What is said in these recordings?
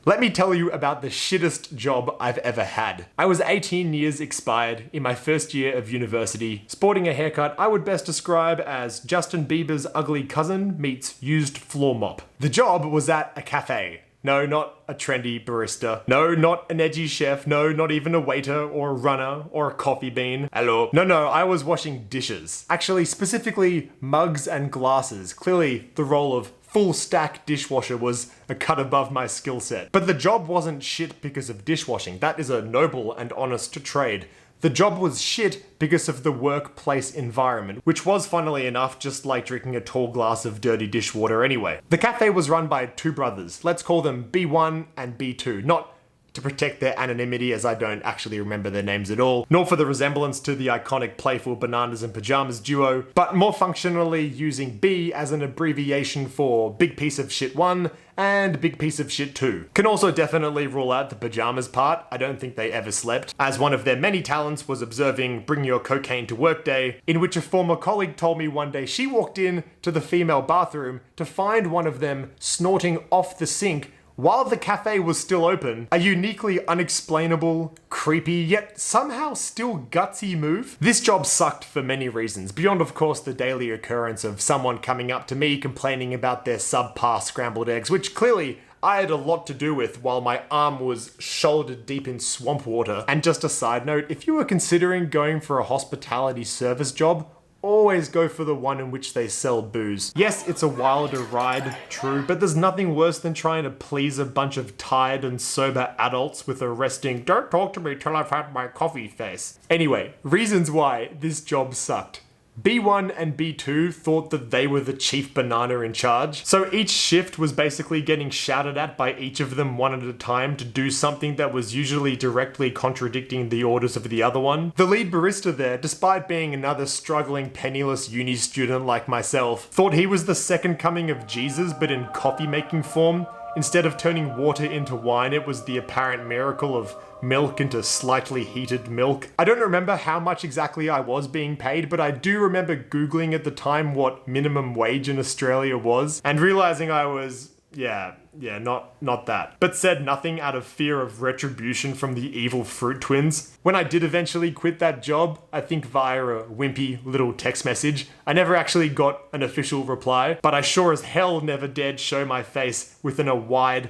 Let me tell you about the shittest job I've ever had. I was 18 years expired in my first year of university, sporting a haircut I would best describe as Justin Bieber's ugly cousin meets used floor mop. The job was at a cafe. No, not a trendy barista. No, not an edgy chef. No, not even a waiter or a runner or a coffee bean. Hello. No, I was washing dishes. Actually, specifically mugs and glasses. Clearly, the role of full stack dishwasher was a cut above my skill set. But the job wasn't shit because of dishwashing. That is a noble and honest trade. The job was shit because of the workplace environment, which was, funnily enough, just like drinking a tall glass of dirty dishwater anyway. The cafe was run by two brothers. Let's call them B1 and B2. Not to protect their anonymity, as I don't actually remember their names at all, nor for the resemblance to the iconic playful bananas and pajamas duo, but more functionally using B as an abbreviation for big piece of shit 1 and big piece of shit 2. Can also definitely rule out the pajamas part. I don't think they ever slept, as one of their many talents was observing Bring Your Cocaine to Work Day, in which a former colleague told me one day she walked in to the female bathroom to find one of them snorting off the sink while the cafe was still open. A uniquely unexplainable, creepy, yet somehow still gutsy move. This job sucked for many reasons, beyond of course the daily occurrence of someone coming up to me complaining about their subpar scrambled eggs, which clearly I had a lot to do with while my arm was shoulder deep in swamp water. And just a side note, if you were considering going for a hospitality service job, always go for the one in which they sell booze. Yes, it's a wilder ride, true, but there's nothing worse than trying to please a bunch of tired and sober adults with a resting, "Don't talk to me till I've had my coffee" face. Anyway, reasons why this job sucked. B1 and B2 thought that they were the chief banana in charge, so each shift was basically getting shouted at by each of them one at a time to do something that was usually directly contradicting the orders of the other one. The lead barista there, despite being another struggling penniless uni student like myself, thought he was the second coming of Jesus but in coffee making form. Instead of turning water into wine, it was the apparent miracle of milk into slightly heated milk. I don't remember how much exactly I was being paid, but I do remember Googling at the time what minimum wage in Australia was, and realizing I was, not that. But said nothing out of fear of retribution from the evil fruit twins. When I did eventually quit that job, I think via a wimpy little text message, I never actually got an official reply, but I sure as hell never dared show my face within a wide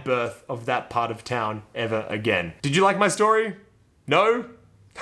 berth of that part of town ever again. Did you like my story? No?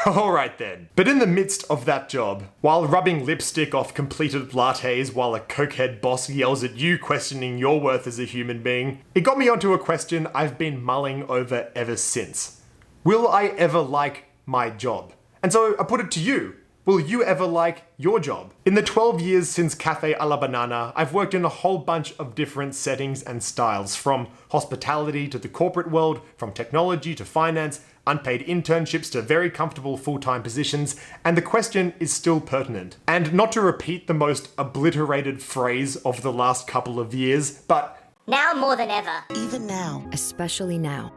Alright then. But in the midst of that job, while rubbing lipstick off completed lattes while a cokehead boss yells at you questioning your worth as a human being, it got me onto a question I've been mulling over ever since. Will I ever like my job? And so I put it to you. Will you ever like your job? In the 12 years since Cafe a la Banana, I've worked in a whole bunch of different settings and styles, from hospitality to the corporate world, from technology to finance, unpaid internships to very comfortable full-time positions, and the question is still pertinent. And not to repeat the most obliterated phrase of the last couple of years, but now more than ever. Even now. Especially now.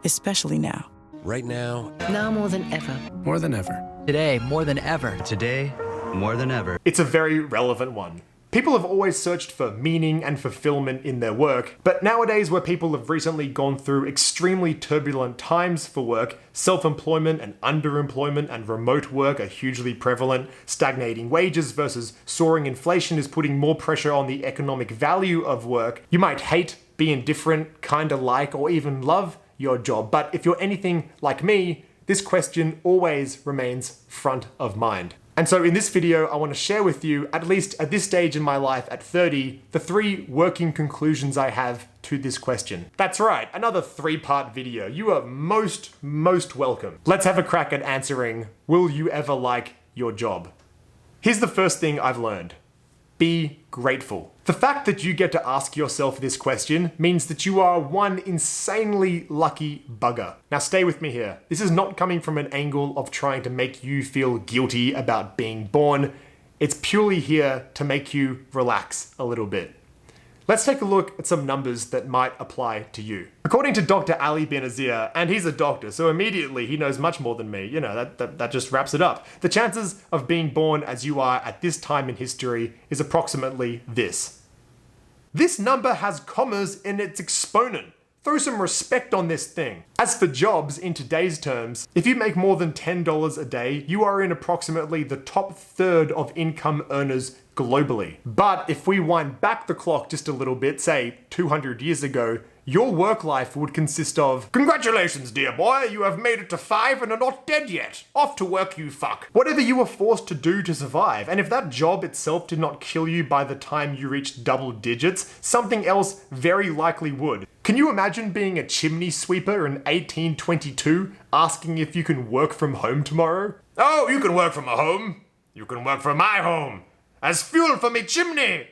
Especially now. Right now. Now more than ever. More than ever. Today, more than ever. Today, more than ever. It's a very relevant one. People have always searched for meaning and fulfillment in their work, but nowadays where people have recently gone through extremely turbulent times for work, self-employment and underemployment and remote work are hugely prevalent, stagnating wages versus soaring inflation is putting more pressure on the economic value of work. You might hate, be indifferent, kinda like, or even love your job, but if you're anything like me, this question always remains front of mind. And so in this video, I want to share with you, at least at this stage in my life at 30, the 3 working conclusions I have to this question. That's right, another 3-part video. You are most welcome. Let's have a crack at answering, will you ever like your job? Here's the first thing I've learned. Be grateful. The fact that you get to ask yourself this question means that you are one insanely lucky bugger. Now stay with me here. This is not coming from an angle of trying to make you feel guilty about being born. It's purely here to make you relax a little bit. Let's take a look at some numbers that might apply to you. According to Dr. Ali Benazir, and he's a doctor, so immediately he knows much more than me, that just wraps it up. The chances of being born as you are at this time in history is approximately this. This number has commas in its exponent. Throw some respect on this thing. As for jobs in today's terms, if you make more than $10 a day, you are in approximately the top third of income earners globally. But if we wind back the clock just a little bit, say 200 years ago, your work life would consist of, "Congratulations, dear boy, you have made it to 5 and are not dead yet. Off to work, you fuck." Whatever you were forced to do to survive, and if that job itself did not kill you by the time you reached double digits, something else very likely would. Can you imagine being a chimney sweeper in 1822, asking if you can work from home tomorrow? "Oh, you can work from a home. You can work from my home. As fuel for me chimney."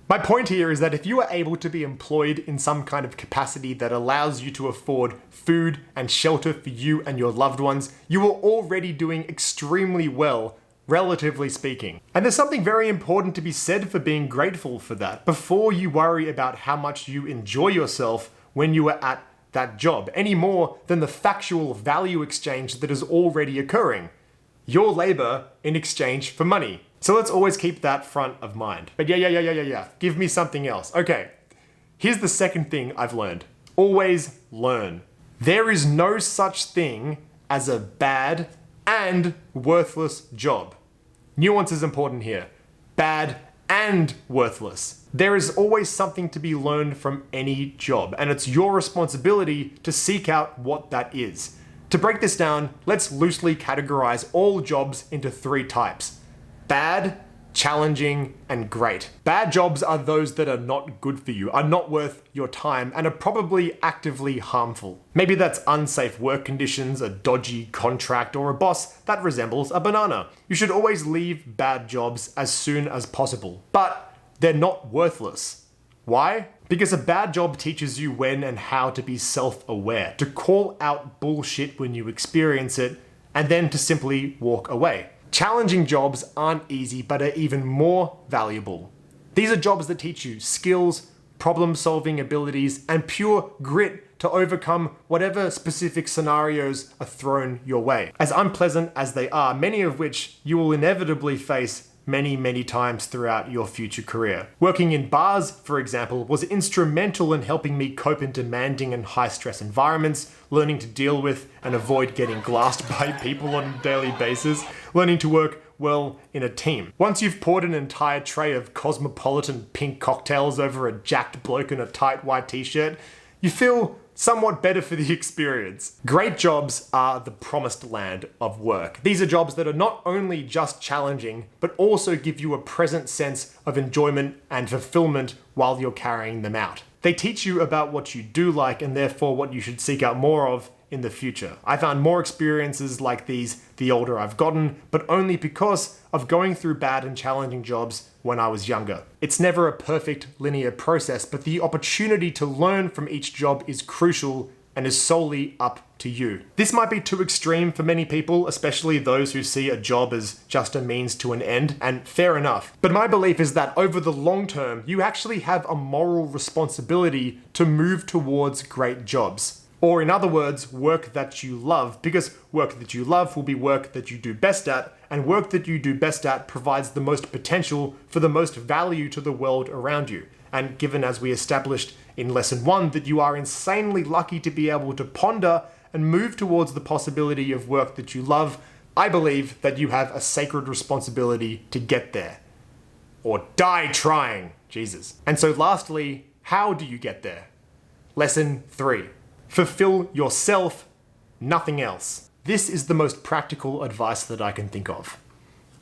My point here is that if you are able to be employed in some kind of capacity that allows you to afford food and shelter for you and your loved ones, you are already doing extremely well, relatively speaking. And there's something very important to be said for being grateful for that, before you worry about how much you enjoy yourself when you are at that job, any more than the factual value exchange that is already occurring. Your labor in exchange for money. So let's always keep that front of mind. But yeah. Give me something else. Okay, here's the second thing I've learned. Always learn. There is no such thing as a bad and worthless job. Nuance is important here. Bad and worthless. There is always something to be learned from any job, and it's your responsibility to seek out what that is. To break this down, let's loosely categorize all jobs into 3 types. Bad, challenging, and great. Bad jobs are those that are not good for you, are not worth your time, and are probably actively harmful. Maybe that's unsafe work conditions, a dodgy contract, or a boss that resembles a banana. You should always leave bad jobs as soon as possible. But they're not worthless. Why? Because a bad job teaches you when and how to be self-aware, to call out bullshit when you experience it, and then to simply walk away. Challenging jobs aren't easy, but are even more valuable. These are jobs that teach you skills, problem-solving abilities, and pure grit to overcome whatever specific scenarios are thrown your way. As unpleasant as they are, many of which you will inevitably face many times throughout your future career. Working in bars, for example, was instrumental in helping me cope in demanding and high-stress environments, learning to deal with and avoid getting glassed by people on a daily basis, learning to work well in a team. Once you've poured an entire tray of cosmopolitan pink cocktails over a jacked bloke in a tight white t-shirt, you feel somewhat better for the experience. Great jobs are the promised land of work. These are jobs that are not only just challenging, but also give you a present sense of enjoyment and fulfillment while you're carrying them out. They teach you about what you do like and therefore what you should seek out more of in the future. I found more experiences like these the older I've gotten, but only because of going through bad and challenging jobs when I was younger. It's never a perfect linear process, but the opportunity to learn from each job is crucial and is solely up to you. This might be too extreme for many people, especially those who see a job as just a means to an end, and fair enough. But my belief is that over the long term, you actually have a moral responsibility to move towards great jobs. Or in other words, work that you love, because work that you love will be work that you do best at, and work that you do best at provides the most potential for the most value to the world around you. And given, as we established in lesson 1, that you are insanely lucky to be able to ponder and move towards the possibility of work that you love, I believe that you have a sacred responsibility to get there. Or die trying, Jesus. And so lastly, how do you get there? Lesson 3. Fulfill yourself, nothing else. This is the most practical advice that I can think of.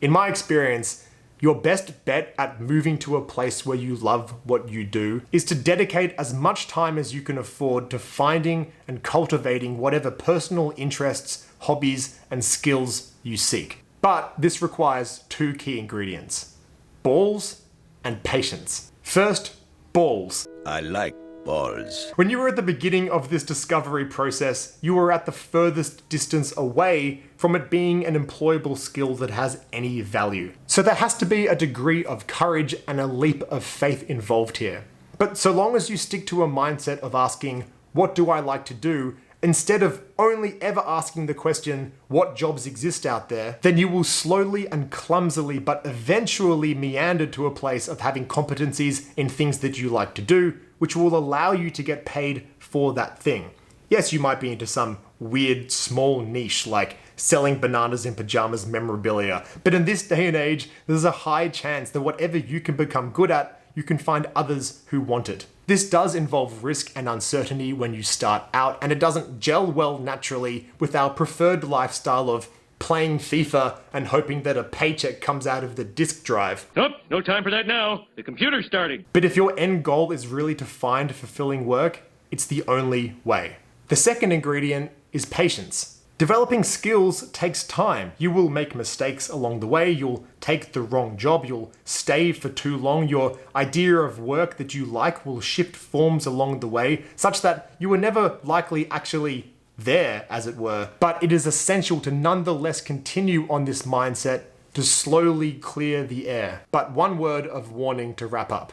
In my experience, your best bet at moving to a place where you love what you do is to dedicate as much time as you can afford to finding and cultivating whatever personal interests, hobbies, and skills you seek. But this requires 2 key ingredients: balls and patience. First, balls. I like balls. When you were at the beginning of this discovery process, you were at the furthest distance away from it being an employable skill that has any value. So there has to be a degree of courage and a leap of faith involved here. But so long as you stick to a mindset of asking, what do I like to do, instead of only ever asking the question, what jobs exist out there, then you will slowly and clumsily but eventually meander to a place of having competencies in things that you like to do, which will allow you to get paid for that thing. Yes, you might be into some weird small niche like selling bananas in pajamas memorabilia, but in this day and age, there's a high chance that whatever you can become good at, you can find others who want it. This does involve risk and uncertainty when you start out, and it doesn't gel well naturally with our preferred lifestyle of playing FIFA and hoping that a paycheck comes out of the disk drive. Nope, no time for that now. The computer's starting. But if your end goal is really to find fulfilling work, it's the only way. The second ingredient is patience. Developing skills takes time. You will make mistakes along the way, you'll take the wrong job, you'll stay for too long, your idea of work that you like will shift forms along the way, such that you were never likely actually there, as it were. But it is essential to nonetheless continue on this mindset to slowly clear the air. But one word of warning to wrap up.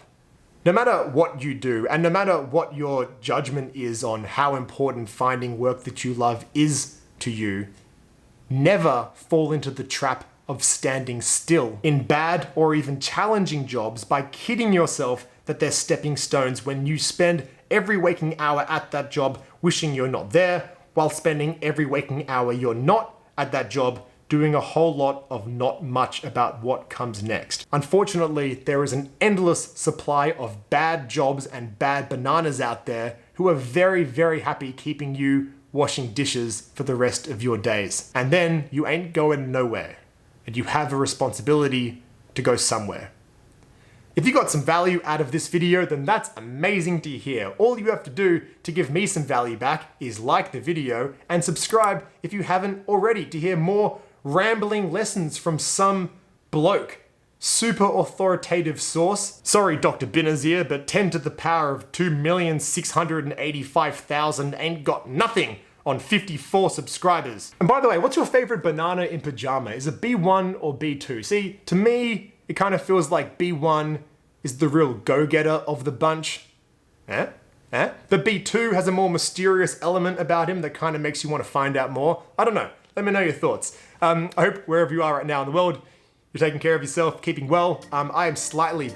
No matter what you do, and no matter what your judgment is on how important finding work that you love is to you, never fall into the trap of standing still in bad or even challenging jobs by kidding yourself that they're stepping stones when you spend every waking hour at that job wishing you're not there, while spending every waking hour you're not at that job doing a whole lot of not much about what comes next. Unfortunately, there is an endless supply of bad jobs and bad bananas out there who are very, very happy keeping you washing dishes for the rest of your days. And then you ain't going nowhere, and you have a responsibility to go somewhere. If you got some value out of this video, then that's amazing to hear. All you have to do to give me some value back is like the video and subscribe if you haven't already to hear more rambling lessons from some bloke. Super authoritative source. Sorry, Dr. Benazir, but 10 to the power of 2,685,000 ain't got nothing on 54 subscribers. And by the way, what's your favorite banana in pajama? Is it B1 or B2? See, to me, it kind of feels like B1 is the real go-getter of the bunch. But B2 has a more mysterious element about him that kind of makes you want to find out more. I don't know. Let me know your thoughts. I hope wherever you are right now in the world, you're taking care of yourself, keeping well. I am slightly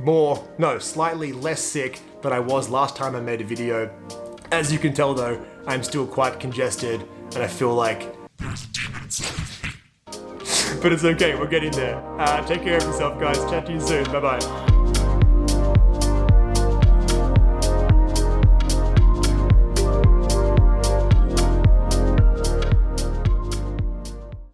less sick than I was last time I made a video. As you can tell though, I'm still quite congested and I feel like... But it's okay, we're getting there. Take care of yourself guys, chat to you soon, bye bye.